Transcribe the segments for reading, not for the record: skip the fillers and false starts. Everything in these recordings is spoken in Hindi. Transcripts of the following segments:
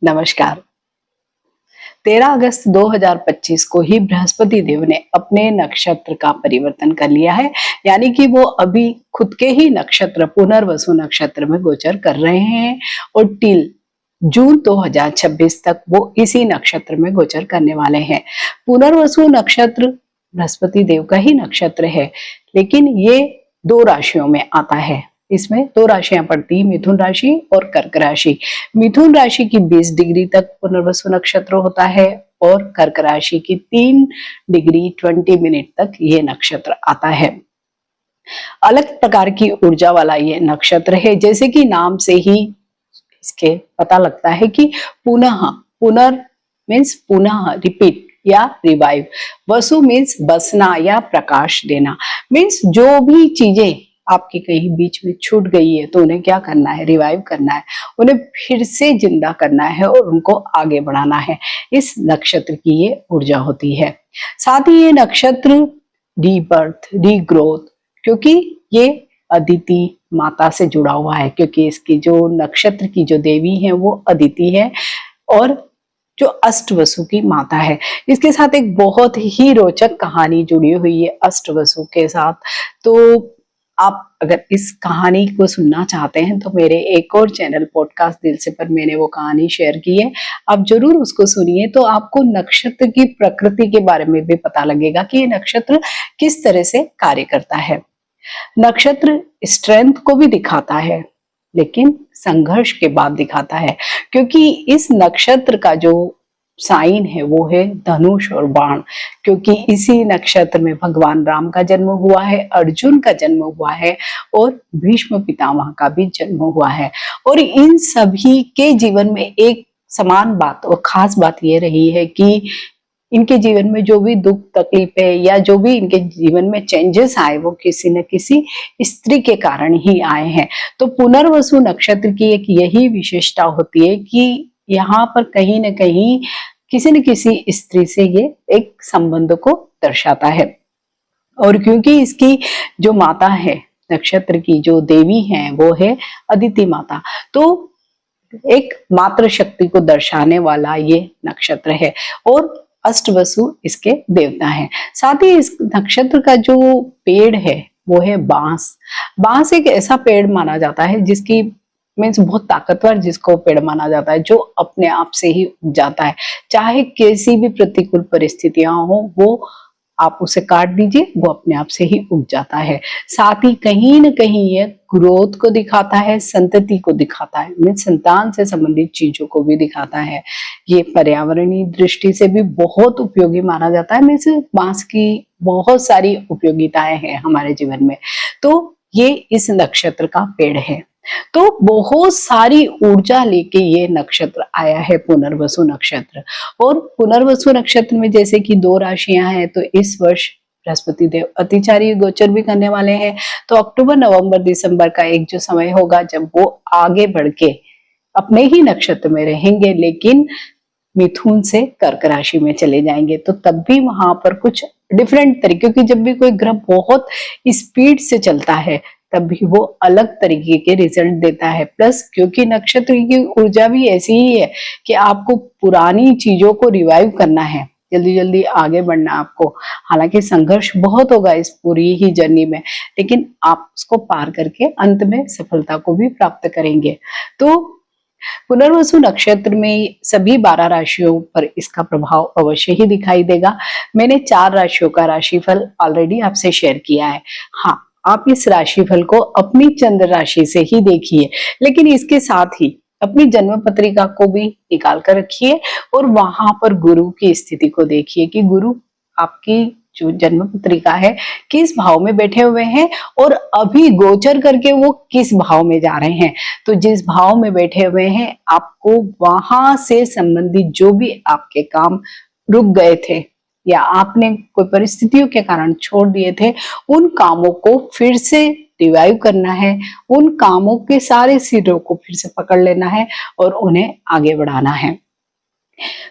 नमस्कार। 13 अगस्त 2025 को ही बृहस्पति देव ने अपने नक्षत्र का परिवर्तन कर लिया है, यानी कि वो अभी खुद के ही नक्षत्र पुनर्वसु नक्षत्र में गोचर कर रहे हैं और टिल जून 2026 तक वो इसी नक्षत्र में गोचर करने वाले हैं। पुनर्वसु नक्षत्र बृहस्पति देव का ही नक्षत्र है, लेकिन ये 2 राशियों में आता है। इसमें 2 राशियां पड़ती, मिथुन राशि और कर्क राशि। मिथुन राशि की 20 डिग्री तक पुनर्वसु नक्षत्र होता है और कर्क राशि की 3 डिग्री 20 मिनट तक ये नक्षत्र आता है। अलग प्रकार की ऊर्जा वाला ये नक्षत्र है, जैसे कि नाम से ही इसके पता लगता है कि पुनर मीन्स पुनः, रिपीट या रिवाइव। वसु मीन्स बसना या प्रकाश देना, मीन्स जो भी चीजें आपकी कहीं बीच में छूट गई है तो उन्हें क्या करना है, रिवाइव करना है, उन्हें फिर से जिंदा करना है और उनको आगे बढ़ाना है। इस नक्षत्र की ये ऊर्जा होती है। साथ ही ये नक्षत्र रीबर्थ, रीग्रोथ, क्योंकि ये अदिति माता से जुड़ा हुआ है, क्योंकि इसकी जो नक्षत्र की जो देवी है वो अदिति है और जो अष्टवसु की माता है। इसके साथ एक बहुत ही रोचक कहानी जुड़ी हुई है अष्टवसु के साथ। तो आप अगर इस कहानी को सुनना चाहते हैं तो मेरे एक और चैनल पॉडकास्ट दिल से पर मैंने वो कहानी शेयर की है, आप जरूर उसको सुनिए। तो आपको नक्षत्र की प्रकृति के बारे में भी पता लगेगा कि ये नक्षत्र किस तरह से कार्य करता है। नक्षत्र स्ट्रेंथ को भी दिखाता है, लेकिन संघर्ष के बाद दिखाता है, क्योंकि इस नक्षत्र का जो साइन है वो है धनुष और बाण, क्योंकि इसी नक्षत्र में भगवान राम का जन्म हुआ है, अर्जुन का जन्म हुआ है और भीष्म पितामह का भी जन्म हुआ है। और इन सभी के जीवन में एक समान बात और खास बात ये रही है कि इनके जीवन में जो भी दुख तकलीफ है या जो भी इनके जीवन में चेंजेस आए वो किसी न किसी स्त्री के कारण ही आए हैं। तो पुनर्वसु नक्षत्र की एक यही विशेषता होती है कि यहाँ पर कहीं न कहीं किसी न किसी स्त्री से ये एक संबंध को दर्शाता है। और क्योंकि इसकी जो माता है, नक्षत्र की जो देवी है वो है अदिति माता, तो एक मातृ शक्ति को दर्शाने वाला ये नक्षत्र है और अष्टवसु इसके देवता हैं। साथ ही इस नक्षत्र का जो पेड़ है वो है बांस। बांस एक ऐसा पेड़ माना जाता है जिसकी मीन्स बहुत ताकतवर, जिसको पेड़ माना जाता है जो अपने आप से ही उग जाता है, चाहे कैसी भी प्रतिकूल परिस्थितियां हो वो आप उसे काट दीजिए, वो अपने आप से ही उग जाता है। साथ ही कहीं न कहीं ये ग्रोथ को दिखाता है, संतति को दिखाता है, मीन्स संतान से संबंधित चीजों को भी दिखाता है। ये पर्यावरणीय दृष्टि से भी बहुत उपयोगी माना जाता है। मीन्स बांस की बहुत सारी उपयोगिताएं हैं हमारे जीवन में। तो ये इस नक्षत्र का पेड़ है। तो बहुत सारी ऊर्जा लेके ये नक्षत्र आया है पुनर्वसु नक्षत्र। और पुनर्वसु नक्षत्र में जैसे कि 2 राशियां हैं, तो इस वर्ष बृहस्पति देव अतिचारी गोचर भी करने वाले हैं। तो अक्टूबर नवंबर दिसंबर का एक जो समय होगा जब वो आगे बढ़ के अपने ही नक्षत्र में रहेंगे, लेकिन मिथुन से कर्क राशि में चले जाएंगे, तो तब भी वहां पर कुछ डिफरेंट तरीके, क्योंकि जब भी कोई ग्रह बहुत स्पीड से चलता है तब भी वो अलग तरीके के रिजल्ट देता है। प्लस क्योंकि नक्षत्र की ऊर्जा भी ऐसी ही है कि आपको पुरानी चीजों को रिवाइव करना है, जल्दी जल्दी आगे बढ़ना आपको। हालांकि संघर्ष बहुत होगा इस पूरी ही जर्नी में, लेकिन आप उसको पार करके अंत में सफलता को भी प्राप्त करेंगे। तो पुनर्वसु नक्षत्र में सभी 12 राशियों पर इसका प्रभाव अवश्य ही दिखाई देगा। मैंने 4 राशियों का राशिफल ऑलरेडी आपसे शेयर किया है। हाँ, आप इस राशिफल को अपनी चंद्र राशि से ही देखिए, लेकिन इसके साथ ही अपनी जन्म पत्रिका को भी निकाल कर रखिए और वहां पर गुरु की स्थिति को देखिए कि गुरु आपकी जो जन्म पत्रिका है किस भाव में बैठे हुए हैं और अभी गोचर करके वो किस भाव में जा रहे हैं। तो जिस भाव में बैठे हुए हैं, आपको वहां से संबंधित जो भी आपके काम रुक गए थे या आपने कोई परिस्थितियों के कारण छोड़ दिए थे, उन कामों को फिर से रिवाइव करना है, उन कामों के सारे सिरों को फिर से पकड़ लेना है और उन्हें आगे बढ़ाना है।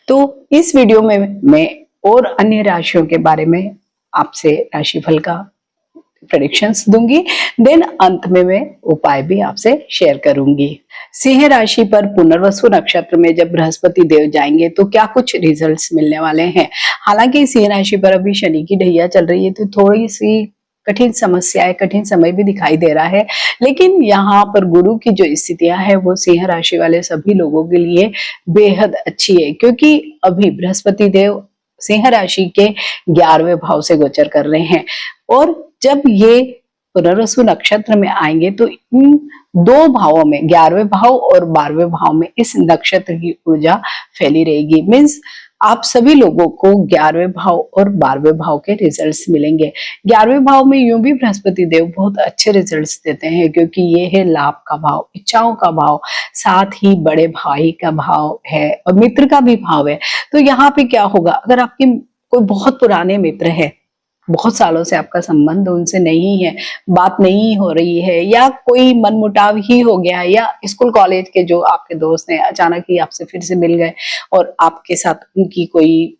तो इस वीडियो में मैं और अन्य राशियों के बारे में आपसे राशिफल का प्रेडिक्शंस दूंगी, देन अंत में मैं उपाय भी आपसे शेयर करूंगी। सिंह राशि पर पुनर्वसु नक्षत्र में जब बृहस्पति देव जाएंगे तो क्या कुछ रिजल्ट्स मिलने वाले हैं। हालांकि सिंह राशि पर अभी शनि की ढैया चल रही है, तो थोड़ी सी कठिन समस्याएं, कठिन समय भी दिखाई दे रहा है, लेकिन यहाँ पर गुरु की जो स्थितियां है वो सिंह राशि वाले सभी लोगों के लिए बेहद अच्छी है, क्योंकि अभी बृहस्पति देव सिंह राशि के 11वें भाव से गोचर कर रहे हैं, और जब ये पुनर्वसु नक्षत्र में आएंगे तो इन दो भावों में, 11वें भाव और 12वें भाव में इस नक्षत्र की ऊर्जा फैली रहेगी। मीन्स आप सभी लोगों को 11वें भाव और 12वें भाव के रिजल्ट्स मिलेंगे। 11वें भाव में यूं भी बृहस्पति देव बहुत अच्छे रिजल्ट्स देते हैं, क्योंकि ये है लाभ का भाव, इच्छाओं का भाव, साथ ही बड़े भाई का भाव है और मित्र का भी भाव है। तो यहाँ पे क्या होगा, अगर आपके कोई बहुत पुराने मित्र है, बहुत सालों से आपका संबंध उनसे नहीं है, बात नहीं हो रही है, या कोई मनमुटाव ही हो गया है, या स्कूल कॉलेज के जो आपके दोस्त हैं अचानक ही आपसे फिर से मिल गए और आपके साथ उनकी कोई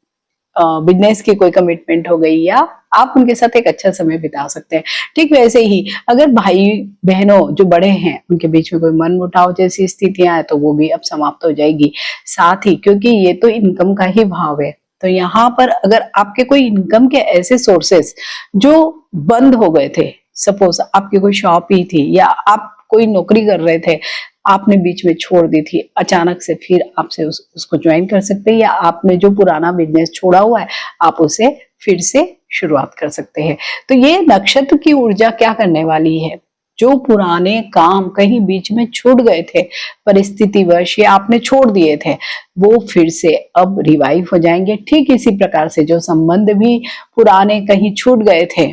बिजनेस की कोई कमिटमेंट हो गई, या आप उनके साथ एक अच्छा समय बिता सकते हैं। ठीक वैसे ही अगर भाई बहनों जो बड़े हैं उनके बीच में कोई मनमुटाव जैसी स्थितियां हैं तो वो भी अब समाप्त हो जाएगी। साथ ही क्योंकि ये तो इनकम का ही भाव है, तो यहाँ पर अगर आपके कोई इनकम के ऐसे सोर्सेस जो बंद हो गए थे, सपोज आपकी कोई शॉप ही थी या आप कोई नौकरी कर रहे थे, आपने बीच में छोड़ दी थी, अचानक से फिर आपसे उसको ज्वाइन कर सकते हैं, या आपने जो पुराना बिजनेस छोड़ा हुआ है आप उसे फिर से शुरुआत कर सकते हैं। तो ये नक्षत्र की ऊर्जा क्या करने वाली है, जो पुराने काम कहीं बीच में छूट गए थे परिस्थितिवश या आपने छोड़ दिए थे, वो फिर से अब रिवाइव हो जाएंगे। ठीक इसी प्रकार से जो संबंध भी पुराने कहीं छूट गए थे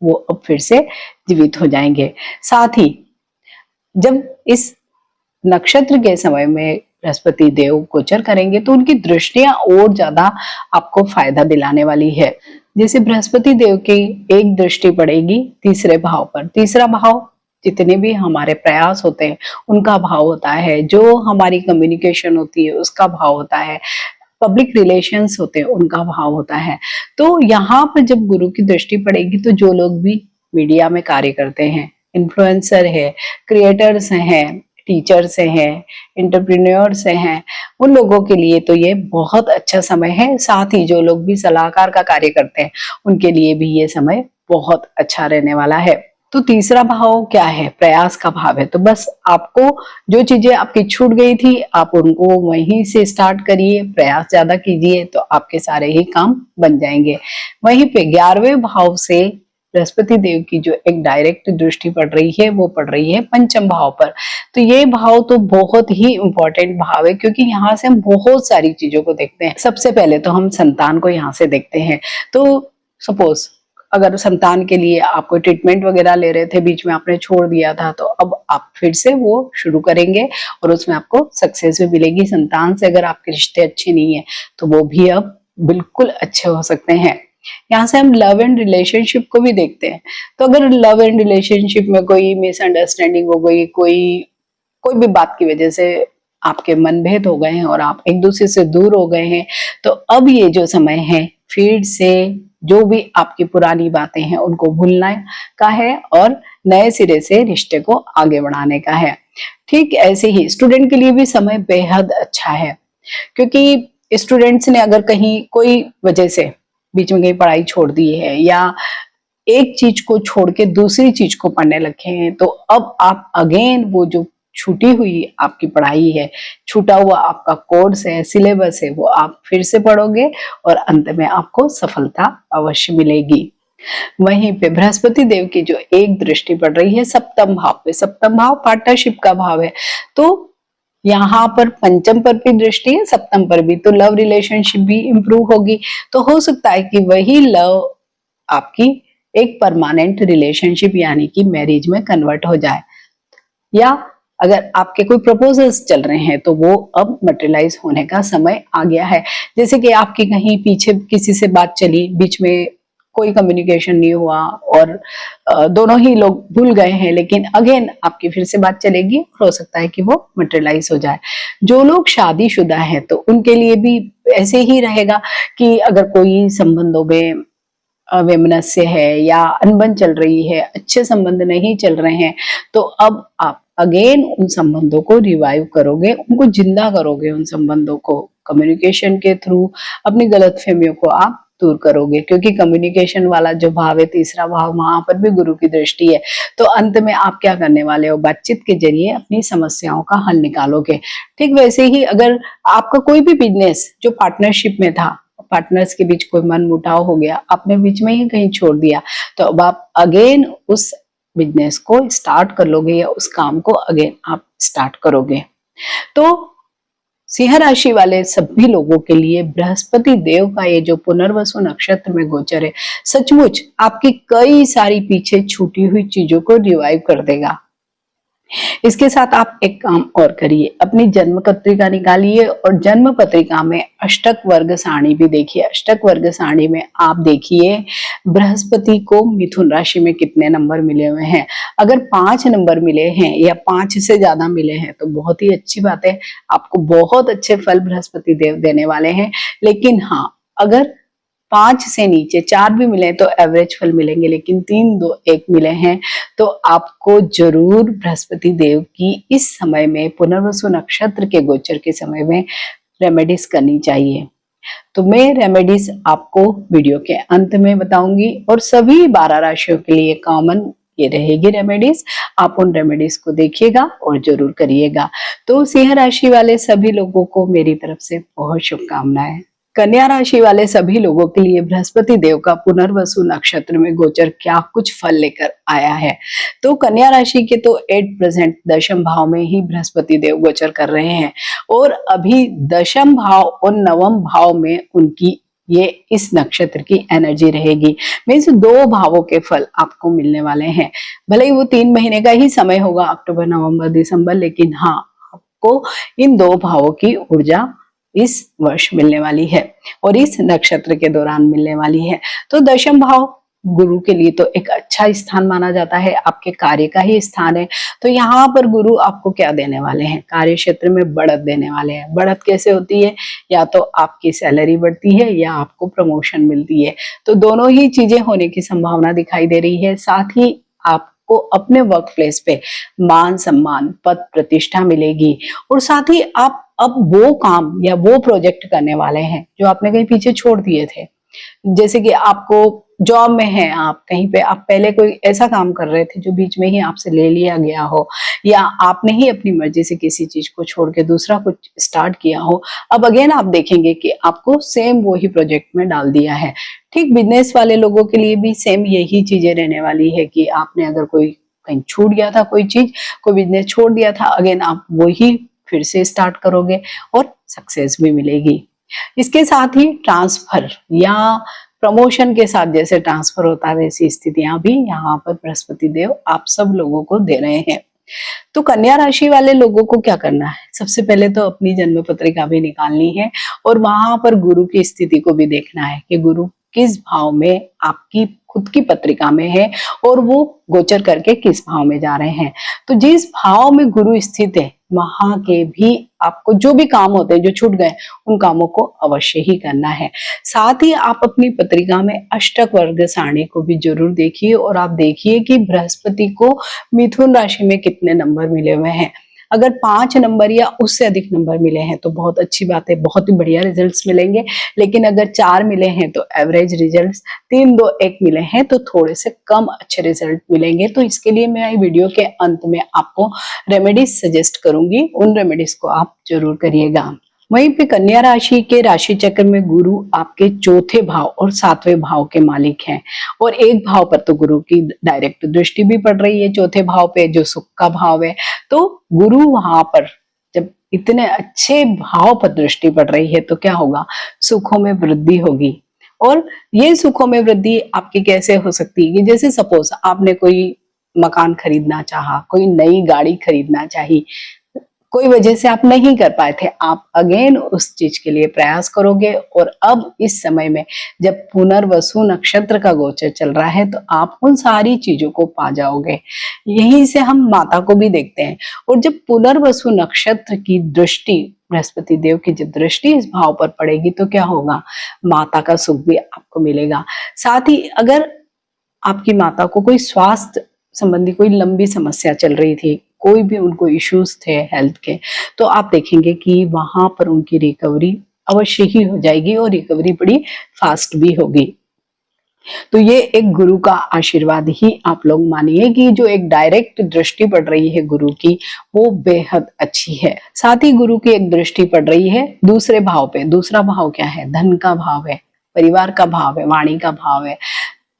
वो अब फिर से जीवित हो जाएंगे। साथ ही जब इस नक्षत्र के समय में बृहस्पति देव गोचर करेंगे तो उनकी दृष्टियां और ज्यादा आपको फायदा दिलाने वाली है। जैसे बृहस्पति देव की एक दृष्टि पड़ेगी तीसरे भाव पर। तीसरा भाव जितने भी हमारे प्रयास होते हैं उनका भाव होता है, जो हमारी कम्युनिकेशन होती है उसका भाव होता है, पब्लिक रिलेशंस होते हैं उनका भाव होता है। तो यहाँ पर जब गुरु की दृष्टि पड़ेगी तो जो लोग भी मीडिया में कार्य करते हैं, इन्फ्लुएंसर है, क्रिएटर्स हैं, टीचर्स हैं, एंटरप्रेन्योर्स हैं, उन लोगों के लिए तो ये बहुत अच्छा समय है। साथ ही जो लोग भी सलाहकार का कार्य करते हैं उनके लिए भी ये समय बहुत अच्छा रहने वाला है। तो तीसरा भाव क्या है, प्रयास का भाव है। तो बस आपको जो चीजें आपकी छूट गई थी आप उनको वहीं से स्टार्ट करिए, प्रयास ज्यादा कीजिए तो आपके सारे ही काम बन जाएंगे। वहीं पे 11वें भाव से बृहस्पति देव की जो एक डायरेक्ट दृष्टि पड़ रही है वो पड़ रही है पंचम भाव पर। तो ये भाव तो बहुत ही इंपॉर्टेंट भाव है, क्योंकि यहाँ से हम बहुत सारी चीजों को देखते हैं। सबसे पहले तो हम संतान को यहाँ से देखते हैं। तो सपोज अगर संतान के लिए आप कोई ट्रीटमेंट वगैरह ले रहे थे, बीच में आपने छोड़ दिया था, तो अब आप फिर से वो शुरू करेंगे और उसमें आपको सक्सेस भी मिलेगी। संतान से अगर आपके रिश्ते अच्छे नहीं है तो वो भी अब बिल्कुल अच्छे हो सकते हैं। यहाँ से हम लव एंड रिलेशनशिप को भी देखते हैं। तो अगर लव एंड रिलेशनशिप में कोई मिसअंडरस्टैंडिंग हो गई, कोई भी बात की वजह से आपके मनभेद हो गए हैं और आप एक दूसरे से दूर हो गए हैं, तो अब ये जो समय है फिर से जो भी आपकी पुरानी बातें हैं उनको भूलने का है और नए सिरे से रिश्ते को आगे बढ़ाने का है। ठीक ऐसे ही स्टूडेंट के लिए भी समय बेहद अच्छा है, क्योंकि स्टूडेंट्स ने अगर कहीं कोई वजह से बीच में कहीं पढ़ाई छोड़ दी है या एक चीज को छोड़ के दूसरी चीज को पढ़ने लगे हैं, तो अब आप अगेन वो जो छूटी हुई आपकी पढ़ाई है, छूटा हुआ आपका कोर्स है, सिलेबस है, वो आप फिर से पढ़ोगे और अंत में आपको सफलता अवश्य मिलेगी। वहीं पे बृहस्पति देव की जो एक दृष्टि पड़ रही है सप्तम भाव पे, सप्तम भाव पार्टनरशिप का भाव है, तो यहाँ पर पंचम पर भी दृष्टि है, सप्तम पर भी, तो लव रिलेशनशिप भी इंप्रूव होगी। तो हो सकता है कि वही लव आपकी एक परमानेंट रिलेशनशिप यानी कि मैरिज में कन्वर्ट हो जाए, या अगर आपके कोई प्रपोजल्स चल रहे हैं तो वो अब मटेरियलाइज होने का समय आ गया है। जैसे कि आपकी कहीं पीछे किसी से बात चली, बीच में कोई कम्युनिकेशन नहीं हुआ और दोनों ही लोग भूल गए हैं, लेकिन अगेन आपकी फिर से बात चलेगी, हो सकता है कि वो मटेरियलाइज हो जाए। जो लोग शादीशुदा हैं तो उनके लिए भी ऐसे ही रहेगा कि अगर कोई संबंधों में वैमनस्य है या अनबन चल रही है, अच्छे संबंध नहीं चल रहे हैं, तो अब आप अगेन उन संबंधों को रिवाइव करोगे, उनको जिंदा करोगे, उन संबंधों को कम्युनिकेशन के थ्रू अपनी गलतफहमियों को आप दूर करोगे, क्योंकि कम्युनिकेशन वाला जो भाव है, तीसरा भाव, वहां पर भी गुरु की दृष्टि है। तो अंत में आप क्या करने वाले हो, बातचीत के जरिए अपनी समस्याओं का हल निकालोगे। ठीक वैसे ही अगर आपका कोई भी बिजनेस जो पार्टनरशिप में था, पार्टनर्स के बीच कोई मन मुटाव हो गया, आपने बीच में ही कहीं छोड़ दिया, तो अब आप अगेन उस बिजनेस को स्टार्ट कर लोगे या उस काम को अगेन आप स्टार्ट करोगे। तो सिंह राशि वाले सभी लोगों के लिए बृहस्पति देव का ये जो पुनर्वसु नक्षत्र में गोचर है, सचमुच आपकी कई सारी पीछे छूटी हुई चीजों को रिवाइव कर देगा। इसके साथ आप एक काम और करिए, अपनी जन्म पत्रिका निकालिए और जन्म पत्रिका में अष्टक वर्ग सारणी भी देखिए। अष्टक वर्ग सारणी में आप देखिए बृहस्पति को मिथुन राशि में कितने नंबर मिले हुए हैं। अगर 5 नंबर मिले हैं या 5 से ज्यादा मिले हैं तो बहुत ही अच्छी बात है, आपको बहुत अच्छे फल बृहस्पति देव देने वाले हैं। लेकिन हाँ, अगर 5 से नीचे 4 भी मिले तो एवरेज फल मिलेंगे, लेकिन 3, 2, 1 मिले हैं तो आपको जरूर बृहस्पति देव की इस समय में, पुनर्वसु नक्षत्र के गोचर के समय में रेमेडीज करनी चाहिए। तो मैं रेमेडीज आपको वीडियो के अंत में बताऊंगी और सभी 12 राशियों के लिए कॉमन ये रहेगी रेमेडीज। आप उन रेमेडीज को देखिएगा और जरूर करिएगा। तो सिंह राशि वाले सभी लोगों को मेरी तरफ से बहुत शुभकामनाएं। कन्या राशि वाले सभी लोगों के लिए बृहस्पति देव का पुनर्वसु नक्षत्र में गोचर क्या कुछ फल लेकर आया है। तो कन्या राशि के तो 8% दशम भाव में ही बृहस्पति देव गोचर कर रहे हैं और अभी दशम भाव और नवम भाव में उनकी ये इस नक्षत्र की एनर्जी रहेगी। मीन्स 2 भावों के फल आपको मिलने वाले हैं। भले ही वो 3 महीने का ही समय होगा, अक्टूबर, नवंबर, दिसंबर, लेकिन हाँ, आपको इन 2 भावों की ऊर्जा इस वर्ष मिलने वाली है और इस नक्षत्र के दौरान मिलने वाली है। तो दशम भाव गुरु के लिए तो एक अच्छा स्थान माना जाता है, आपके कार्य का ही स्थान है। तो यहाँ पर गुरु आपको क्या देने वाले हैं, कार्य क्षेत्र में बढ़त देने वाले हैं। बढ़त कैसे होती है, या तो आपकी सैलरी बढ़ती है या आपको प्रमोशन मिलती है। तो दोनों ही चीजें होने की संभावना दिखाई दे रही है। साथ ही आपको अपने वर्क प्लेस पे मान सम्मान, पद प्रतिष्ठा मिलेगी और साथ ही आप अब वो काम या वो प्रोजेक्ट करने वाले हैं जो आपने कहीं पीछे छोड़ दिए थे। जैसे कि आपको जॉब में है, आप कहीं पे आप पहले कोई ऐसा काम कर रहे थे जो बीच में ही आपसे ले लिया गया हो, या आपने ही अपनी मर्जी से किसी चीज को छोड़ के दूसरा कुछ स्टार्ट किया हो। अब अगेन आप देखेंगे कि आपको सेम वो ही प्रोजेक्ट में डाल दिया है। ठीक बिजनेस वाले लोगों के लिए भी सेम यही चीजें रहने वाली है कि आपने अगर कोई कहीं छूट गया था, कोई चीज, कोई बिजनेस छोड़ दिया था, अगेन आप वही फिर से स्टार्ट करोगे और सक्सेस भी मिलेगी। इसके साथ ही ट्रांसफर या प्रमोशन के साथ जैसे ट्रांसफर होता है, वैसी स्थितियां भी यहाँ पर बृहस्पति देव आप सब लोगों को दे रहे हैं। तो कन्या राशि वाले लोगों को क्या करना है, सबसे पहले तो अपनी जन्म पत्रिका भी निकालनी है और वहां पर गुरु की स्थिति को भी देखना है कि गुरु किस भाव में आपकी खुद की पत्रिका में है और वो गोचर करके किस भाव में जा रहे हैं। तो जिस भाव में गुरु स्थित है वहां के भी आपको जो भी काम होते हैं जो छूट गए, उन कामों को अवश्य ही करना है। साथ ही आप अपनी पत्रिका में अष्टक वर्ग सारणी को भी जरूर देखिए और आप देखिए कि बृहस्पति को मिथुन राशि में कितने नंबर मिले हुए हैं। अगर 5 नंबर या उससे अधिक नंबर मिले हैं तो बहुत अच्छी बात है, बहुत ही बढ़िया रिजल्ट्स मिलेंगे। लेकिन अगर 4 मिले हैं तो एवरेज रिजल्ट्स, 3, 2, 1 मिले हैं तो थोड़े से कम अच्छे रिजल्ट मिलेंगे। तो इसके लिए मैं वीडियो के अंत में आपको रेमेडीज सजेस्ट करूंगी, उन रेमेडीज को आप जरूर करिएगा। वहीं पे कन्या राशि के राशि चक्र में गुरु आपके 4थे भाव और 7वें भाव के मालिक हैं और एक भाव पर तो गुरु की डायरेक्ट दृष्टि भी पड़ रही है, 4थे भाव पे जो सुख का भाव है। तो गुरु वहां पर जब इतने अच्छे भाव पर दृष्टि पड़ रही है तो क्या होगा, सुखों में वृद्धि होगी। और ये सुखों में वृद्धि आपकी कैसे हो सकती है, जैसे सपोज आपने कोई मकान खरीदना चाहा, कोई नई गाड़ी खरीदना चाहिए, कोई वजह से आप नहीं कर पाए थे, आप अगेन उस चीज के लिए प्रयास करोगे। और अब इस समय में जब पुनर्वसु नक्षत्र का गोचर चल रहा है तो आप उन सारी चीजों को पा जाओगे। यहीं से हम माता को भी देखते हैं। और जब पुनर्वसु नक्षत्र की दृष्टि, बृहस्पति देव की जब दृष्टि इस भाव पर पड़ेगी तो क्या होगा, माता का सुख भी आपको मिलेगा। साथ ही अगर आपकी माता को कोई स्वास्थ्य संबंधी कोई लंबी समस्या चल रही थी, कोई भी उनको इश्यूज थे हेल्थ के, तो आप देखेंगे कि वहां पर उनकी रिकवरी अवश्य ही हो जाएगी और रिकवरी बड़ी फास्ट भी होगी। तो ये एक गुरु का आशीर्वाद ही आप लोग मानिए कि जो एक डायरेक्ट दृष्टि पड़ रही है गुरु की, वो बेहद अच्छी है। साथ ही गुरु की एक दृष्टि पड़ रही है दूसरे भाव पे। दूसरा भाव क्या है, धन का भाव है, परिवार का भाव है, वाणी का भाव है,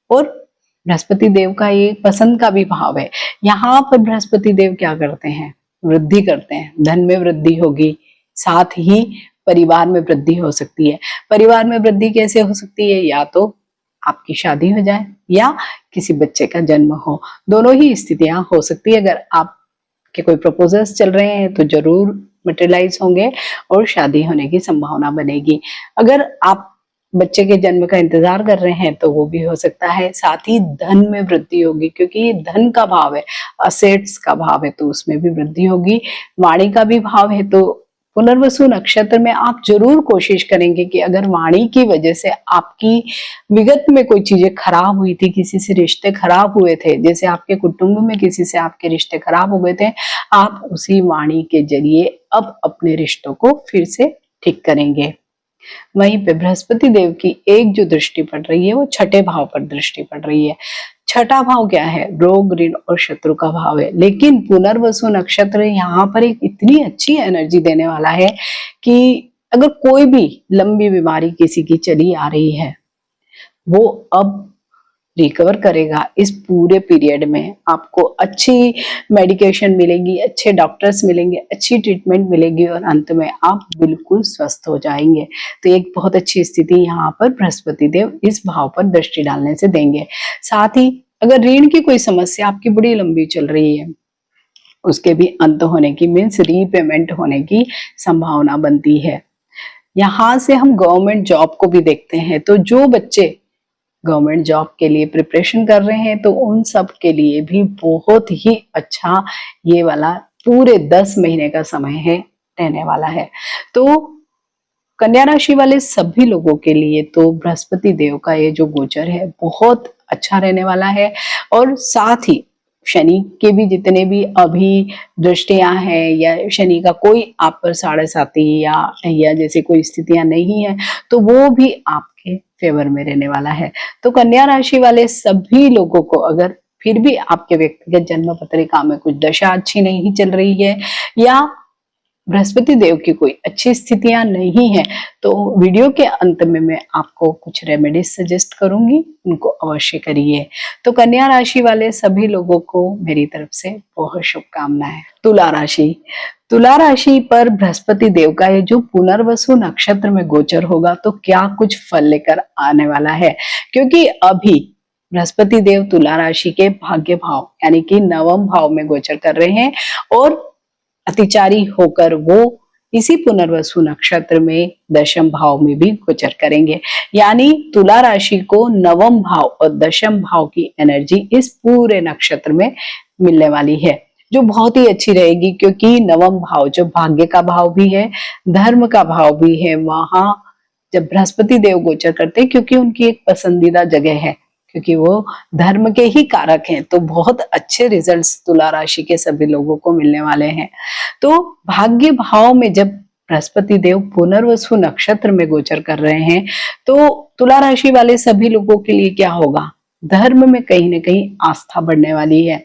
और बृहस्पति देव का ये पसंद का भी भाव है। यहाँ पर बृहस्पति देव क्या करते हैं, वृद्धि करते हैं, धन में वृद्धि होगी, साथ ही परिवार में वृद्धि हो सकती है। परिवार में वृद्धि कैसे हो सकती है, या तो आपकी शादी हो जाए या किसी बच्चे का जन्म हो, दोनों ही स्थितियां हो सकती है। अगर आपके कोई प्रपोजल्स चल रहे हैं तो जरूर मटेरियलाइज होंगे और शादी होने की संभावना बनेगी। अगर आप बच्चे के जन्म का इंतजार कर रहे हैं तो वो भी हो सकता है। साथ ही धन में वृद्धि होगी, क्योंकि ये धन का भाव है, असेट्स का भाव है, तो उसमें भी वृद्धि होगी। वाणी का भी भाव है, तो पुनर्वसु नक्षत्र में आप जरूर कोशिश करेंगे कि अगर वाणी की वजह से आपकी विगत में कोई चीजें खराब हुई थी, किसी से रिश्ते खराब हुए थे, जैसे आपके कुटुंब में किसी से आपके रिश्ते खराब हो गए थे, आप उसी वाणी के जरिए अब अपने रिश्तों को फिर से ठीक करेंगे। वहीं पे बृहस्पति देव की एक जो दृष्टि पड़ रही है वो छठे भाव पर दृष्टि पड़ रही है। छठा भाव क्या है, रोग ऋण और शत्रु का भाव है। लेकिन पुनर्वसु नक्षत्र यहाँ पर एक इतनी अच्छी एनर्जी देने वाला है कि अगर कोई भी लंबी बीमारी किसी की चली आ रही है, वो अब रिकवर करेगा। इस पूरे पीरियड में आपको अच्छी मेडिकेशन मिलेगी, अच्छे डॉक्टर्स मिलेंगे, अच्छी ट्रीटमेंट मिलेगी और अंत में आप बिल्कुल स्वस्थ हो जाएंगे। तो एक बहुत अच्छी स्थिति यहाँ पर बृहस्पति देव इस भाव पर दृष्टि डालने से देंगे। साथ ही अगर ऋण की कोई समस्या आपकी बड़ी लंबी चल रही है, उसके भी अंत होने की, मीन्स रीपेमेंट होने की संभावना बनती है। यहाँ से हम गवर्नमेंट जॉब को भी देखते हैं, तो जो बच्चे गवर्नमेंट जॉब के लिए प्रिपरेशन कर रहे हैं तो उन सब के लिए भी बहुत ही अच्छा ये वाला पूरे 10 महीने का समय है रहने वाला है। तो कन्या राशि वाले सभी लोगों के लिए तो बृहस्पति देव का ये जो गोचर है बहुत अच्छा रहने वाला है। और साथ ही शनि के भी जितने भी अभी दृष्टियां हैं, या शनि का कोई आप पर 7.5 या जैसे कोई स्थितियां नहीं है, तो वो भी आपके फेवर में रहने वाला है। तो कन्या राशि वाले सभी लोगों को अगर फिर भी आपके व्यक्तिगत जन्म पत्रिका में कुछ दशा अच्छी नहीं चल रही है, या बृहस्पति देव की कोई अच्छी स्थितियां नहीं है, तो वीडियो के अंत में मैं आपको कुछ रेमेडीज सजेस्ट करूंगी, उनको अवश्य करिए। तो कन्या राशि वाले सभी लोगों को मेरी तरफ से बहुत शुभकामनाएं। तुला राशि, तुला राशि पर बृहस्पति देव का ये जो पुनर्वसु नक्षत्र में गोचर होगा तो क्या कुछ फल लेकर आने वाला है, क्योंकि अभी बृहस्पति देव तुला राशि के भाग्य भाव यानी कि नवम भाव में गोचर कर रहे हैं और अतिचारी होकर वो इसी पुनर्वसु नक्षत्र में दशम भाव में भी गोचर करेंगे। यानी तुला राशि को नवम भाव और दशम भाव की एनर्जी इस पूरे नक्षत्र में मिलने वाली है, जो बहुत ही अच्छी रहेगी। क्योंकि नवम भाव जो भाग्य का भाव भी है, धर्म का भाव भी है, वहां जब बृहस्पति देव गोचर करते हैं, क्योंकि उनकी एक पसंदीदा जगह है, क्योंकि वो धर्म के ही कारक हैं, तो बहुत अच्छे रिजल्ट्स तुला राशि के सभी लोगों को मिलने वाले हैं। तो भाग्य भाव में जब बृहस्पति देव पुनर्वसु नक्षत्र में गोचर कर रहे हैं, तो तुला राशि वाले सभी लोगों के लिए क्या होगा, धर्म में कहीं ना कहीं आस्था बढ़ने वाली है।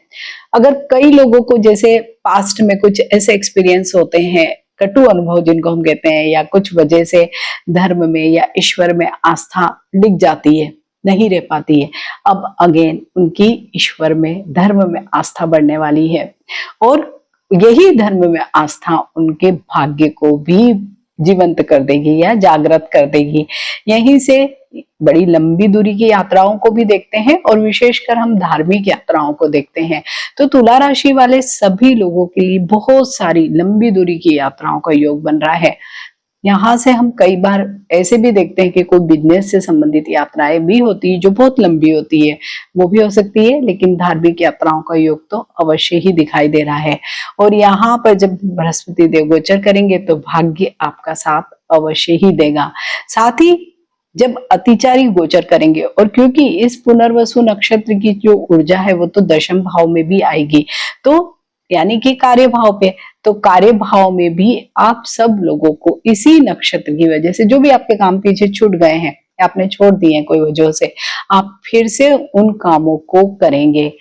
अगर कई लोगों को जैसे पास्ट में कुछ ऐसे एक्सपीरियंस होते हैं, कटु अनुभव जिनको हम कहते हैं, या कुछ वजह से धर्म में या ईश्वर में आस्था डिग जाती है, नहीं रह पाती है, अब अगेन उनकी ईश्वर में, धर्म में आस्था बढ़ने वाली है। और यही धर्म में आस्था उनके भाग्य को भी जीवंत कर देगी या जागृत कर देगी। यहीं से बड़ी लंबी दूरी की यात्राओं को भी देखते हैं और विशेषकर हम धार्मिक यात्राओं को देखते हैं। तो तुला राशि वाले सभी लोगों के लिए बहुत सारी लंबी दूरी की यात्राओं का योग बन रहा है। यहाँ से हम कई बार ऐसे भी देखते हैं कि कोई बिजनेस से संबंधित यात्राएं भी होती है जो बहुत लंबी होती है, वो भी हो सकती है, लेकिन धार्मिक यात्राओं का योग तो अवश्य ही दिखाई दे रहा है। और यहाँ पर जब बृहस्पति देव गोचर करेंगे तो भाग्य आपका साथ अवश्य ही देगा। साथ ही जब अतिचारी गोचर करेंगे, और क्योंकि इस पुनर्वसु नक्षत्र की जो ऊर्जा है वो तो दशम भाव में भी आएगी, तो यानी कि कार्य भाव पे, तो कार्य भाव में भी आप सब लोगों को इसी नक्षत्र की वजह से जो भी आपके काम पीछे छूट गए हैं, आपने छोड़ दिए हैं कोई वजह से, आप फिर से उन कामों को करेंगे।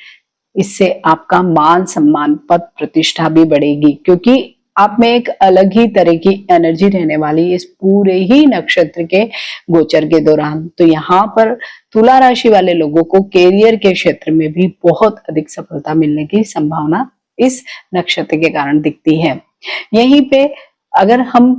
इससे आपका मान सम्मान पद प्रतिष्ठा भी बढ़ेगी, क्योंकि आप में एक अलग ही तरह की एनर्जी रहने वाली इस पूरे ही नक्षत्र के गोचर के दौरान। तो यहाँ पर तुला राशि वाले लोगों को कैरियर के क्षेत्र में भी बहुत अधिक सफलता मिलने की संभावना इस नक्षत्र के कारण दिखती है। यहीं पे अगर हम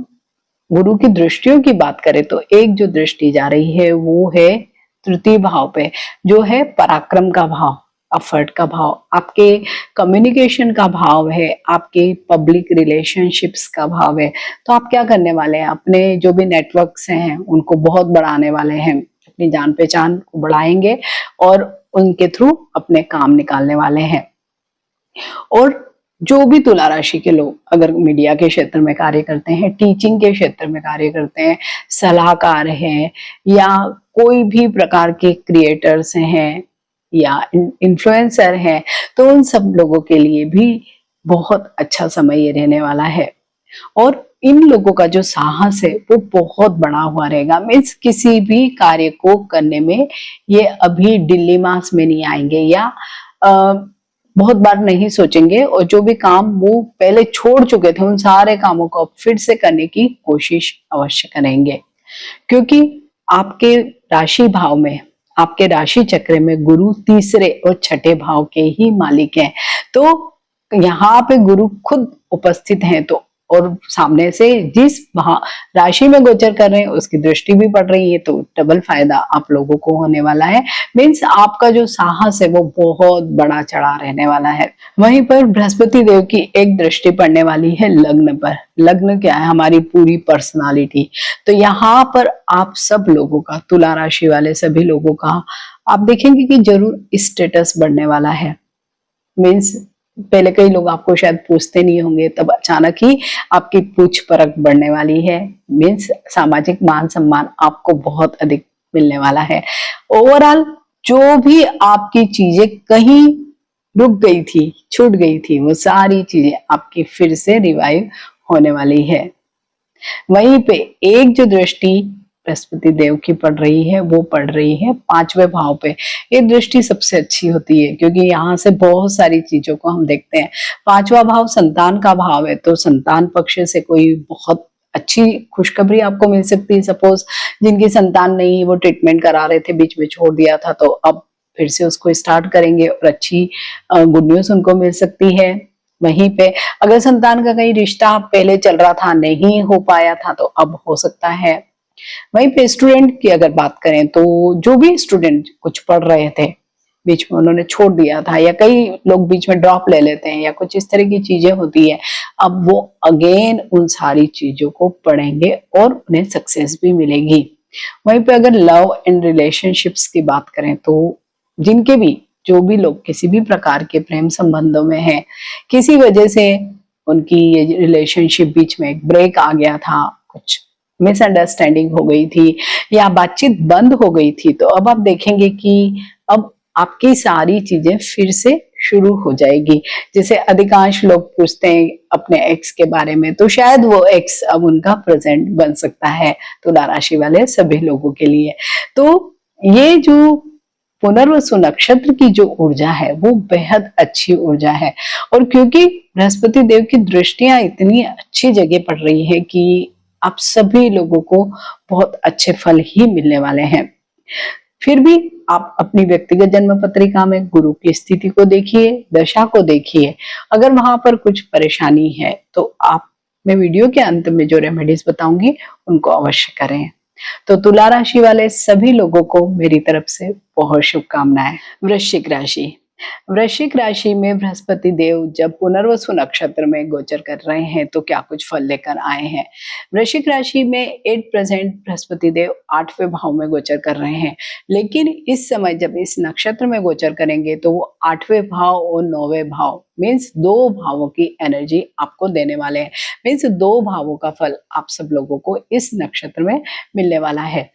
गुरु की दृष्टियों की बात करें तो एक जो दृष्टि जा रही है वो है तृतीय भाव पे, जो है पराक्रम का भाव, एफर्ट का भाव, आपके कम्युनिकेशन का भाव है, आपके पब्लिक रिलेशनशिप्स का भाव है। तो आप क्या करने वाले हैं, अपने जो भी नेटवर्क्स हैं उनको बहुत बढ़ाने वाले हैं, अपनी जान पहचान को बढ़ाएंगे और उनके थ्रू अपने काम निकालने वाले हैं। और जो भी तुला राशि के लोग अगर मीडिया के क्षेत्र में कार्य करते हैं, टीचिंग के क्षेत्र में कार्य करते हैं, सलाहकार हैं, या कोई भी प्रकार के क्रिएटर्स हैं या इन्फ्लुएंसर हैं, तो उन सब लोगों के लिए भी बहुत अच्छा समय ये रहने वाला है। और इन लोगों का जो साहस है वो बहुत बड़ा हुआ रहेगा। मीन्स किसी भी कार्य को करने में ये अभी डिलेमास में नहीं आएंगे या बहुत बार नहीं सोचेंगे, और जो भी काम वो पहले छोड़ चुके थे उन सारे कामों को अब फिर से करने की कोशिश अवश्य करेंगे। क्योंकि आपके राशि भाव में, आपके राशि चक्र में गुरु तीसरे और छठे भाव के ही मालिक हैं। तो यहाँ पे गुरु खुद उपस्थित हैं, तो और सामने से जिस राशि में गोचर कर रहे हैं उसकी दृष्टि भी पड़ रही है, तो डबल फायदा आप लोगों को होने वाला है। मीन्स आपका जो साहस है वो बहुत बड़ा चढ़ा रहने वाला है। वहीं पर बृहस्पति देव की एक दृष्टि पड़ने वाली है लग्न पर। लग्न क्या है, हमारी पूरी पर्सनालिटी। तो यहाँ पर आप सब लोगों का, तुला राशि वाले सभी लोगों का आप देखेंगे कि जरूर स्टेटस बढ़ने वाला है। मीन्स पहले कई लोग आपको शायद पूछते नहीं होंगे, तब अचानक ही आपकी पूछ परख बढ़ने वाली है। मीन्स सामाजिक मान सम्मान आपको बहुत अधिक मिलने वाला है। ओवरऑल जो भी आपकी चीजें कहीं रुक गई थी, छूट गई थी, वो सारी चीजें आपकी फिर से रिवाइव होने वाली है। वहीं पे एक जो दृष्टि बृहस्पति देव की पड़ रही है वो पड़ रही है पांचवें भाव पे। ये दृष्टि सबसे अच्छी होती है क्योंकि यहाँ से बहुत सारी चीजों को हम देखते हैं। पांचवा भाव संतान का भाव है, तो संतान पक्ष से कोई बहुत अच्छी खुशखबरी आपको मिल सकती है। सपोज जिनकी संतान नहीं, वो ट्रीटमेंट करा रहे थे, बीच में छोड़ दिया था, तो अब फिर से उसको स्टार्ट करेंगे और अच्छी गुड न्यूज उनको मिल सकती है। वहीं पे अगर संतान का कहीं रिश्ता पहले चल रहा था, नहीं हो पाया था, तो अब हो सकता है। वहीं पे स्टूडेंट की अगर बात करें तो जो भी स्टूडेंट कुछ पढ़ रहे थे, बीच में उन्होंने छोड़ दिया था, या कई लोग बीच में ड्रॉप ले लेते हैं या कुछ इस तरह की चीजें होती है, अब वो अगेन उन सारी चीजों को पढ़ेंगे और उन्हें सक्सेस भी मिलेगी। वहीं पे अगर लव एंड रिलेशनशिप्स की बात करें तो जिनके भी, जो भी लोग किसी भी प्रकार के प्रेम संबंधों में हैं, किसी वजह से उनकी ये रिलेशनशिप बीच में एक ब्रेक आ गया था, कुछ मिसअंडरस्टैंडिंग हो गई थी या बातचीत बंद हो गई थी, तो अब आप देखेंगे कि अब आपकी सारी चीजें फिर से शुरू हो जाएगी। जैसे अधिकांश लोग पूछते हैं अपने एक्स के बारे में, तो शायद वो एक्स अब उनका प्रेजेंट बन सकता है तुला राशि वाले सभी लोगों के लिए। तो ये जो पुनर्वसु नक्षत्र की जो ऊर्जा है वो बेहद अच्छी ऊर्जा है, और क्योंकि बृहस्पति देव की दृष्टियां इतनी अच्छी जगह पड़ रही है कि आप सभी लोगों को बहुत अच्छे फल ही मिलने वाले हैं। फिर भी आप अपनी व्यक्तिगत जन्म पत्रिका में गुरु की स्थिति को देखिए, दशा को देखिए। अगर वहां पर कुछ परेशानी है तो आप, मैं वीडियो के अंत में जो रेमेडीज बताऊंगी उनको अवश्य करें। तो तुला राशि वाले सभी लोगों को मेरी तरफ से बहुत शुभकामनाएं। वृश्चिक राशि, वृश्चिक राशि में बृहस्पति देव जब पुनर्वसु नक्षत्र में गोचर कर रहे हैं तो क्या कुछ फल लेकर आए हैं। वृश्चिक राशि में एट प्रेजेंट बृहस्पति देव 8वें भाव में गोचर कर रहे हैं, लेकिन इस समय जब इस नक्षत्र में गोचर करेंगे तो वो 8वें भाव और 9वें भाव मीन्स 2 भावों की एनर्जी आपको देने वाले हैं। मीन्स 2 भावों का फल आप सब लोगों को इस नक्षत्र में मिलने वाला है।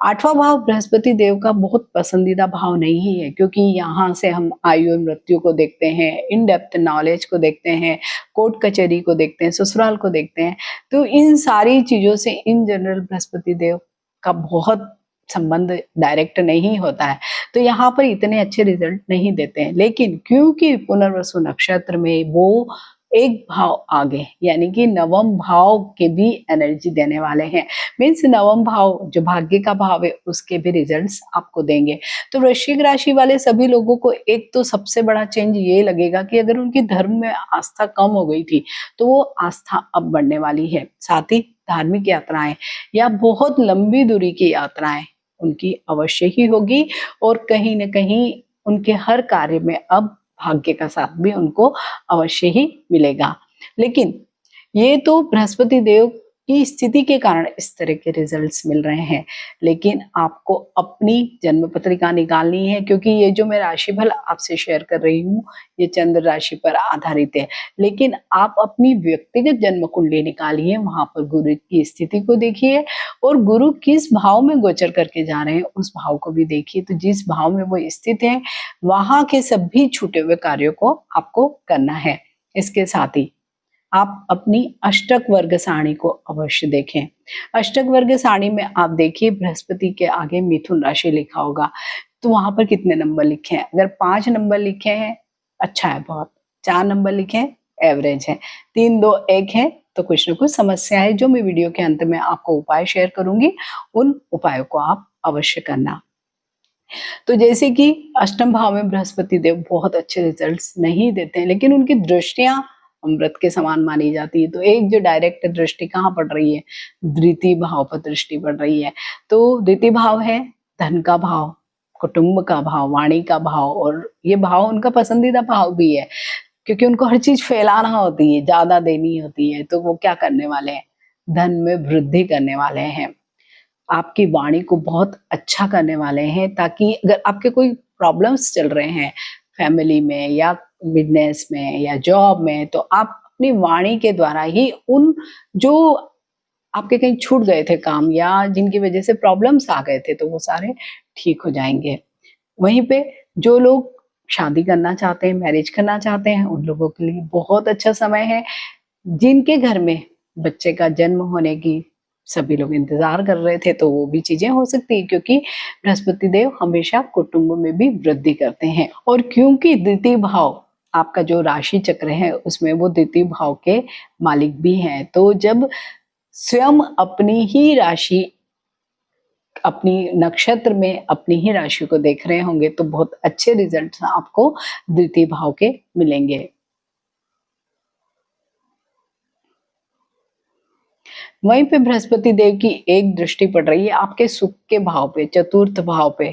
8वां भाव बृहस्पति देव का बहुत पसंदीदा भाव नहीं है, क्योंकि यहाँ से हम आयु और मृत्यु को देखते हैं, इन डेप्थ नॉलेज को देखते हैं, कोर्ट कचहरी को देखते हैं, ससुराल को देखते हैं। तो इन सारी चीजों से इन जनरल बृहस्पति देव का बहुत संबंध डायरेक्ट नहीं होता है, तो यहाँ पर इतने अच्छे रिजल्ट नहीं देते हैं। लेकिन क्योंकि पुनर्वसु नक्षत्र में वो एक भाव आगे यानी कि नवम भाव के भी एनर्जी देने वाले हैं, मीन्स नवम भाव जो भाग्य का भाव है उसके भी रिजल्ट्स आपको देंगे। तो वृश्चिक राशि वाले सभी लोगों को एक तो सबसे बड़ा चेंज ये लगेगा कि अगर उनकी धर्म में आस्था कम हो गई थी तो वो आस्था अब बढ़ने वाली है। साथ ही धार्मिक यात्राएं या बहुत लंबी दूरी की यात्राएं उनकी अवश्य ही होगी, और कहीं न कहीं उनके हर कार्य में अब भाग्य का साथ भी उनको अवश्य ही मिलेगा। लेकिन ये तो बृहस्पति देव की स्थिति के कारण इस तरह के रिजल्ट्स मिल रहे हैं, लेकिन आपको अपनी जन्म पत्रिका निकालनी है, क्योंकि ये जो मैं राशिफल आपसे शेयर कर रही हूँ ये चंद्र राशि पर आधारित है। लेकिन आप अपनी व्यक्तिगत जन्म कुंडली निकालिए, वहां पर गुरु की स्थिति को देखिए और गुरु किस भाव में गोचर करके जा रहे हैं उस भाव को भी देखिए। तो जिस भाव में वो स्थित है वहां के सभी छूटे हुए कार्यों को आपको करना है। इसके साथ ही आप अपनी अष्टक वर्ग सारणी को अवश्य देखें। अष्टक वर्ग सारणी में आप देखिए बृहस्पति के आगे मिथुन राशि लिखा होगा, तो वहां पर कितने नंबर लिखे हैं। अगर 5 नंबर लिखे हैं अच्छा है बहुत, 4 नंबर लिखे हैं एवरेज है, 3 2 1 है तो कुछ न कुछ समस्या है। जो मैं वीडियो के अंत में आपको उपाय शेयर करूंगी उन उपायों को आप अवश्य करना। तो जैसे कि अष्टम भाव में बृहस्पति देव बहुत अच्छे रिजल्ट्स नहीं देते हैं, लेकिन उनकी दृष्टियां अमृत के समान मानी जाती है। तो एक जो डायरेक्ट दृष्टि कहाँ पड़ रही है, द्वितीय भाव पर दृष्टि पड़ रही है। तो द्वितीय भाव है धन का भाव, कुटुंब का भाव, वाणी का भाव, और ये भाव उनका पसंदीदा भाव भी है, क्योंकि उनको हर चीज फैलाना होती है, ज्यादा देनी होती है। तो वो क्या करने वाले हैं, धन में वृद्धि करने वाले हैं, आपकी वाणी को बहुत अच्छा करने वाले हैं, ताकि अगर आपके कोई प्रॉब्लम्स चल रहे हैं फैमिली में या बिजनेस में या जॉब में, तो आप अपनी वाणी के द्वारा ही उन जो आपके कहीं छूट गए थे काम या जिनकी वजह से प्रॉब्लम्स आ गए थे तो वो सारे ठीक हो जाएंगे। वहीं पे जो लोग शादी करना चाहते हैं, मैरिज करना चाहते हैं, उन लोगों के लिए बहुत अच्छा समय है। जिनके घर में बच्चे का जन्म होने की सभी लोग इंतजार कर रहे थे तो वो भी चीजें हो सकती है, क्योंकि बृहस्पति देव हमेशा कुटुंब में भी वृद्धि करते हैं। और क्योंकि द्वितीय भाव आपका जो राशि चक्र है उसमें वो द्वितीय भाव के मालिक भी हैं, तो जब स्वयं अपनी ही राशि अपनी नक्षत्र में अपनी ही राशि को देख रहे होंगे तो बहुत अच्छे रिजल्ट्स आपको द्वितीय भाव के मिलेंगे। वहीं पे बृहस्पति देव की एक दृष्टि पड़ रही है आपके सुख के भाव पे, चतुर्थ भाव पे।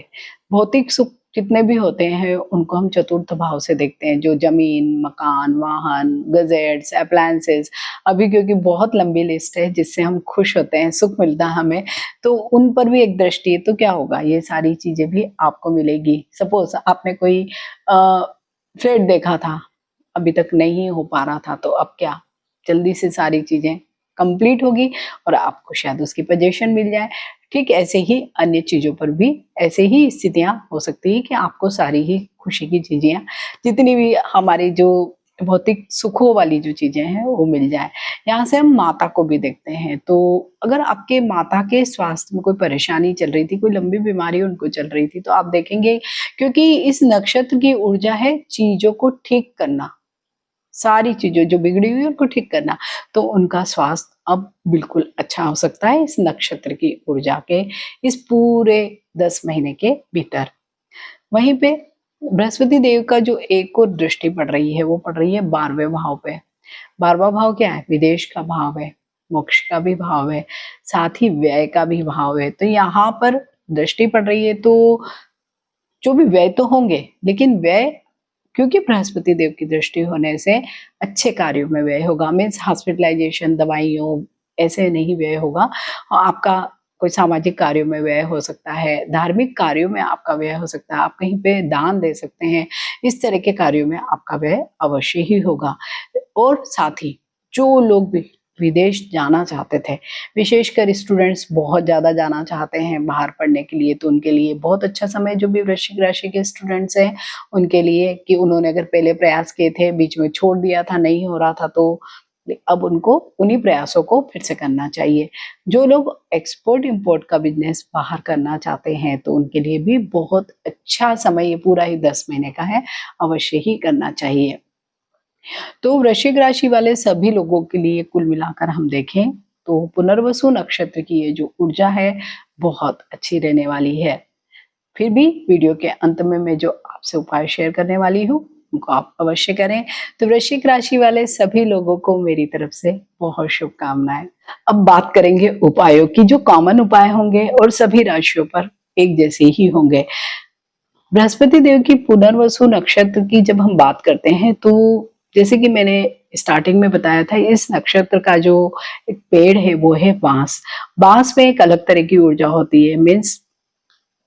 भौतिक सुख जितने भी होते हैं उनको हम चतुर्थ भाव से देखते हैं, जो जमीन, मकान, वाहन, गजेट्स, अप्लायंसेस। अभी क्योंकि बहुत लंबी लिस्ट है जिससे हम खुश होते हैं, सुख मिलता है हमें, तो उन पर भी एक दृष्टि है। तो क्या होगा, ये सारी चीजें भी आपको मिलेगी। सपोज आपने कोई फ्लैट देखा था, अभी तक नहीं हो पा रहा था, तो अब क्या जल्दी से सारी चीजें कंप्लीट होगी और आपको शायद उसकी पोजीशन मिल जाए। ठीक ऐसे ही अन्य चीजों पर भी ऐसे ही स्थितियां हो सकती है कि आपको सारी ही खुशी की चीजें, जितनी भी हमारी जो भौतिक सुखों वाली जो चीजें हैं वो मिल जाए। यहाँ से हम माता को भी देखते हैं, तो अगर आपके माता के स्वास्थ्य में कोई परेशानी चल रही थी, कोई लंबी बीमारी उनको चल रही थी, तो आप देखेंगे क्योंकि इस नक्षत्र की ऊर्जा है चीजों को ठीक करना, सारी चीजें जो बिगड़ी हुई उनको ठीक करना, तो उनका स्वास्थ्य अब बिल्कुल अच्छा हो सकता है इस नक्षत्र की ऊर्जा के इस पूरे 10 महीने के भीतर। वहीं पे बृहस्पति देव का जो एक और दृष्टि पड़ रही है वो पड़ रही है 12वें भाव पे। 12वां भाव क्या है, विदेश का भाव है। मोक्ष का भी भाव है, साथ ही व्यय का भी भाव है। तो यहाँ पर दृष्टि पड़ रही है तो जो भी व्यय तो होंगे, लेकिन व्यय क्योंकि बृहस्पति देव की दृष्टि होने से अच्छे कार्यों में व्यय होगा। मीन्स हॉस्पिटलाइजेशन, दवाइयों, ऐसे नहीं व्यय होगा। आपका कोई सामाजिक कार्यों में व्यय हो सकता है, धार्मिक कार्यों में आपका व्यय हो सकता है, आप कहीं पे दान दे सकते हैं, इस तरह के कार्यों में आपका व्यय अवश्य ही होगा। और साथ ही जो लोग भी विदेश जाना चाहते थे, विशेषकर स्टूडेंट्स बहुत ज़्यादा जाना चाहते हैं बाहर पढ़ने के लिए, तो उनके लिए बहुत अच्छा समय, जो भी वृश्चिक राशि के स्टूडेंट्स हैं उनके लिए, कि उन्होंने अगर पहले प्रयास किए थे, बीच में छोड़ दिया था, नहीं हो रहा था, तो अब उनको उन्हीं प्रयासों को फिर से करना चाहिए। जो लोग एक्सपोर्ट इंपोर्ट का बिजनेस बाहर करना चाहते हैं तो उनके लिए भी बहुत अच्छा समय, ये पूरा ही 10 महीने का है, अवश्य ही करना चाहिए। तो वृश्चिक राशि वाले सभी लोगों के लिए कुल मिलाकर हम देखें तो पुनर्वसु नक्षत्र की ये जो ऊर्जा है बहुत अच्छी रहने वाली है। फिर भी वीडियो के अंत में मैं जो आपसे उपाय शेयर करने वाली हूँ उनको आप अवश्य करें। तो वृश्चिक राशि वाले सभी लोगों को मेरी तरफ से बहुत शुभकामनाएं। अब बात करेंगे उपायों की, जो कॉमन उपाय होंगे और सभी राशियों पर एक जैसे ही होंगे। बृहस्पति देव की पुनर्वसु नक्षत्र की जब हम बात करते हैं तो जैसे कि मैंने स्टार्टिंग में बताया था, इस नक्षत्र का जो एक पेड़ है वो है बांस। बांस में एक अलग तरह की ऊर्जा होती है। मीन्स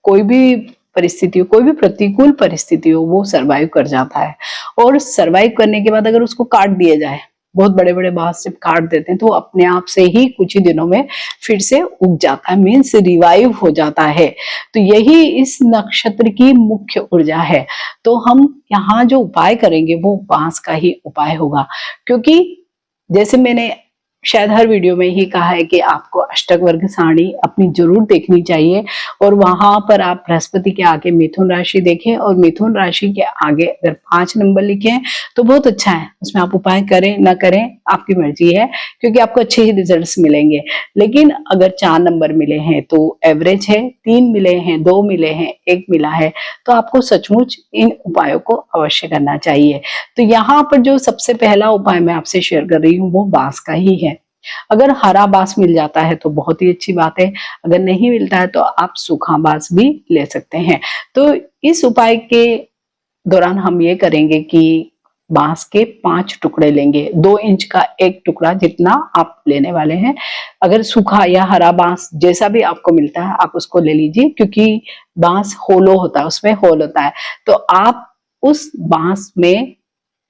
कोई भी परिस्थिति हो, कोई भी प्रतिकूल परिस्थिति हो, वो सरवाइव कर जाता है। और सरवाइव करने के बाद अगर उसको काट दिया जाए, बहुत बड़े बड़े बांस जब काट देते हैं तो अपने आप से ही कुछ ही दिनों में फिर से उग जाता है, मीन्स रिवाइव हो जाता है। तो यही इस नक्षत्र की मुख्य ऊर्जा है। तो हम यहाँ जो उपाय करेंगे वो बांस का ही उपाय होगा, क्योंकि जैसे मैंने शायद हर वीडियो में ही कहा है कि आपको अष्टक वर्ग सारणी अपनी जरूर देखनी चाहिए, और वहां पर आप बृहस्पति के आगे मिथुन राशि देखें और मिथुन राशि के आगे अगर 5 नंबर लिखें तो बहुत अच्छा है। उसमें आप उपाय करें ना करें आपकी मर्जी है, क्योंकि आपको अच्छे ही रिजल्ट्स मिलेंगे। लेकिन अगर 4 नंबर मिले हैं तो एवरेज है, 3 मिले हैं, 2 मिले हैं, 1 मिला है, तो आपको सचमुच इन उपायों को अवश्य करना चाहिए। तो यहाँ पर जो सबसे पहला उपाय मैं आपसे शेयर कर रही हूँ वो बांस का ही है। अगर हरा बांस मिल जाता है तो बहुत ही अच्छी बात है, अगर नहीं मिलता है तो आप सूखा बांस भी ले सकते हैं। तो इस उपाय के दौरान हम ये करेंगे कि बांस के 5 टुकड़े लेंगे, 2 इंच का एक टुकड़ा जितना आप लेने वाले हैं। अगर सूखा या हरा बांस जैसा भी आपको मिलता है आप उसको ले लीजिए, क्योंकि बांस होलो होता है, उसमें होल होता है। तो आप उस बांस में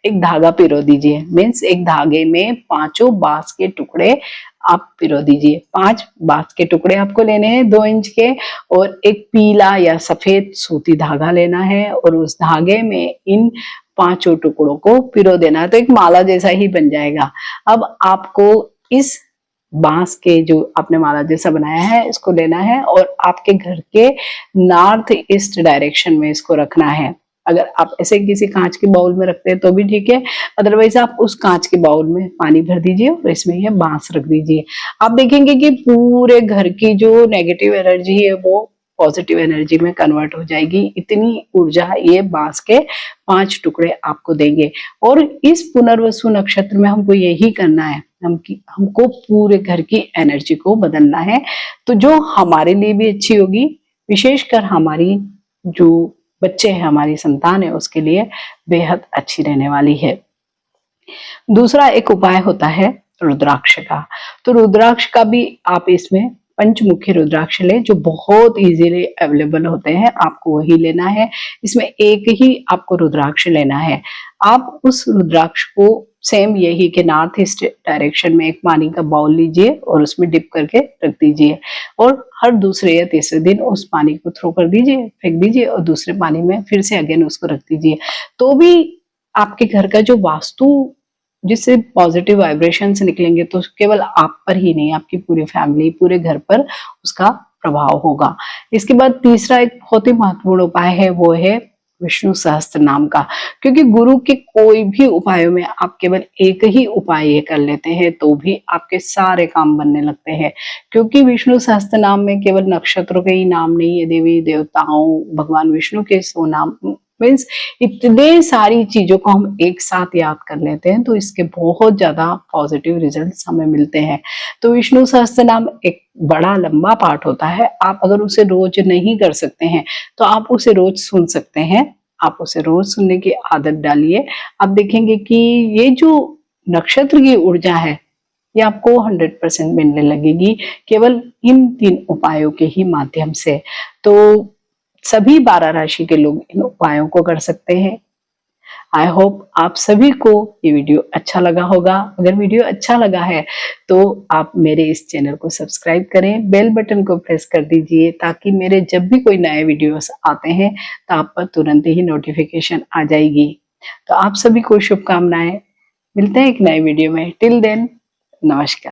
एक धागा पिरो दीजिए। मीन्स एक धागे में 5 बांस के टुकड़े आप पिरो दीजिए। 5 बांस के टुकड़े आपको लेने हैं 2 इंच के, और एक पीला या सफेद सूती धागा लेना है और उस धागे में इन 5 टुकड़ों को पिरो देना है, तो एक माला जैसा ही बन जाएगा। अब आपको इस बांस के जो आपने माला जैसा बनाया है इसको लेना है और आपके घर के नॉर्थ ईस्ट डायरेक्शन में इसको रखना है। अगर आप ऐसे किसी कांच के बाउल में रखते हैं तो भी ठीक है, अदरवाइज आप उस कांच के बाउल में पानी भर दीजिए और इसमें ये बांस रख दीजिए। आप देखेंगे कि पूरे घर की जो नेगेटिव एनर्जी है वो पॉजिटिव एनर्जी में कन्वर्ट हो जाएगी। इतनी ऊर्जा ये बांस के 5 टुकड़े आपको देंगे। और इस पुनर्वसु नक्षत्र में हमको यही करना है, हमको पूरे घर की एनर्जी को बदलना है, तो जो हमारे लिए भी अच्छी होगी, विशेषकर हमारी जो बच्चे हैं, हमारी संतान है, उसके लिए बेहद अच्छी रहने वाली है। दूसरा एक उपाय होता है रुद्राक्ष का। तो रुद्राक्ष का भी आप इसमें पंचमुखी रुद्राक्ष लें, जो बहुत इजीली अवेलेबल होते हैं, आपको वही लेना है। इसमें एक ही आपको रुद्राक्ष लेना है। आप उस रुद्राक्ष को सेम यही के नॉर्थ ईस्ट डायरेक्शन में एक पानी का बाउल लीजिए और उसमें डिप करके रख दीजिए, और हर दूसरे या तीसरे दिन उस पानी को थ्रो कर दीजिए, फेंक दीजिए, और दूसरे पानी में फिर से अगेन उसको रख दीजिए। तो भी आपके घर का जो वास्तु जिससे पॉजिटिव वाइब्रेशंस निकलेंगे, तो केवल आप पर ही नहीं, आपकी पूरी फैमिली, पूरे घर पर उसका प्रभाव होगा। इसके बाद तीसरा एक बहुत ही महत्वपूर्ण उपाय है, वो है विष्णु सहस्त्र नाम का। क्योंकि गुरु के कोई भी उपायों में आप केवल एक ही उपाय ये कर लेते हैं तो भी आपके सारे काम बनने लगते हैं। क्योंकि विष्णु सहस्त्र नाम में केवल नक्षत्रों के ही नाम नहीं है, देवी देवताओं, भगवान विष्णु के 100 नाम मीन्स इतने सारी चीजों को हम एक साथ याद कर लेते हैं तो इसके बहुत ज्यादा पॉजिटिव रिजल्ट्स हमें मिलते हैं। तो विष्णु सहस्त्र नाम एक बड़ा लंबा पाठ होता है, आप अगर उसे रोज नहीं कर सकते हैं तो आप उसे रोज सुन सकते हैं। आप उसे रोज सुनने की आदत डालिए, आप देखेंगे कि ये जो नक्षत्र की ऊर्जा है ये आपको 100% मिलने लगेगी केवल इन 3 उपायों के ही माध्यम से। तो सभी 12 राशि के लोग इन उपायों को कर सकते हैं। आई होप आप सभी को ये वीडियो अच्छा लगा होगा। अगर वीडियो अच्छा लगा है तो आप मेरे इस चैनल को सब्सक्राइब करें, बेल बटन को प्रेस कर दीजिए ताकि मेरे जब भी कोई नए वीडियोस आते हैं तो आप पर तुरंत ही नोटिफिकेशन आ जाएगी। तो आप सभी को शुभकामनाएं। मिलते हैं एक नए वीडियो में। टिल देन, नमस्कार।